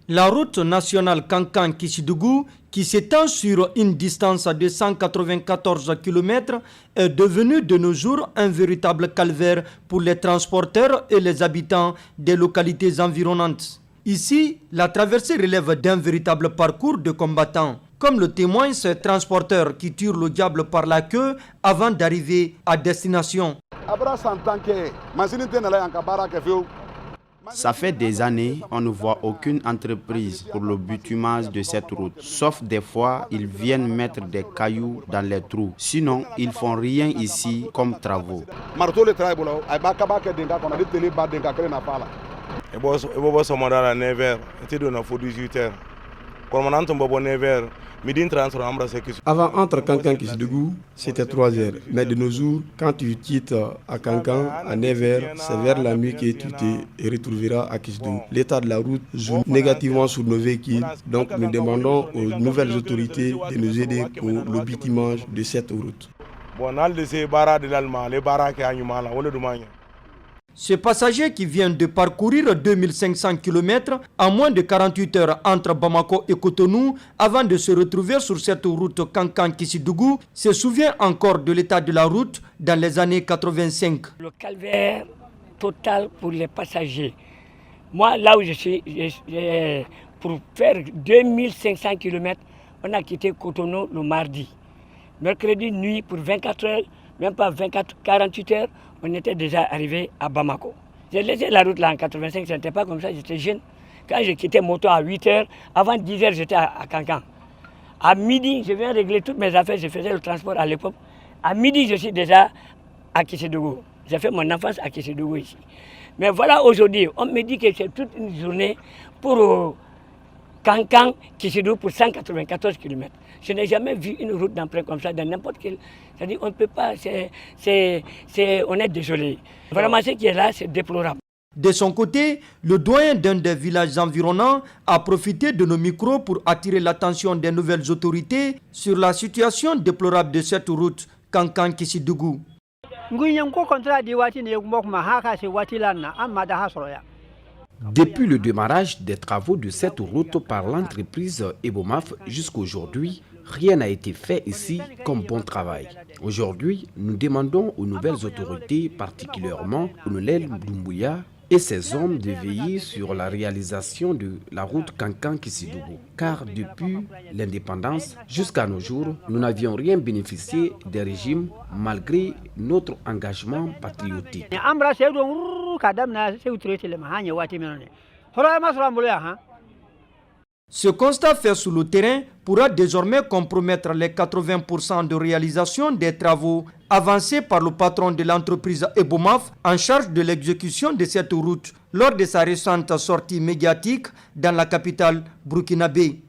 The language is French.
La route nationale Kankan-Kissidougou, qui s'étend sur une distance de 194 km, est devenue de nos jours un véritable calvaire pour les transporteurs et les habitants des localités environnantes. Ici, la traversée relève d'un véritable parcours de combattants, comme le témoignent ces transporteurs qui tirent le diable par la queue avant d'arriver à destination. Ça fait des années, on ne voit aucune entreprise pour le bitumage de cette route. Sauf des fois, ils viennent mettre des cailloux dans les trous. Sinon, ils font rien ici comme travaux. Avant, entre Kankan et Kissidougou, c'était 3 heures. Mais de nos jours, quand tu quittes à Kankan à 9 heures, c'est vers la nuit que tu te retrouveras à Kissidougou. L'état de la route joue négativement sur nos véhicules. Donc nous demandons aux nouvelles autorités de nous aider pour le bitumage de cette route. Ce passager qui vient de parcourir 2500 km en moins de 48 heures entre Bamako et Cotonou avant de se retrouver sur cette route Kankan-Kissidougou se souvient encore de l'état de la route dans les années 85. Le calvaire total pour les passagers. Moi, là où je suis, pour faire 2500 km, on a quitté Cotonou le mardi. Mercredi nuit pour 24 heures, même pas 48 heures, on était déjà arrivé à Bamako. J'ai laissé la route là en 85, ce n'était pas comme ça, j'étais jeune. Quand j'ai quitté moto à 8 heures, avant 10 heures, j'étais à Kankan. À midi, je viens régler toutes mes affaires, je faisais le transport à l'époque. À midi, je suis déjà à Kissidougou. J'ai fait mon enfance à Kissidougou ici. Mais voilà, aujourd'hui, on me dit que c'est toute une journée pour Kankan, Kissidougou pour 194 km. Je n'ai jamais vu une route d'emprunt comme ça dans n'importe quel... C'est-à-dire on ne peut pas, on est désolé. Vraiment ce qui est là, c'est déplorable. De son côté, le doyen d'un des villages environnants a profité de nos micros pour attirer l'attention des nouvelles autorités sur la situation déplorable de cette route Kankan-Kissidougou. Depuis le démarrage des travaux de cette route par l'entreprise Ebomaf jusqu'aujourd'hui, rien n'a été fait ici comme bon travail. Aujourd'hui, nous demandons aux nouvelles autorités, particulièrement Colonel Doumbouya et ses hommes, de veiller sur la réalisation de la route Kankan-Kissidougou. Car depuis l'indépendance jusqu'à nos jours, nous n'avions rien bénéficié des régimes malgré notre engagement patriotique. Ce constat fait sur le terrain pourra désormais compromettre les 80% de réalisation des travaux avancés par le patron de l'entreprise Ebomaf en charge de l'exécution de cette route lors de sa récente sortie médiatique dans la capitale burkinabé.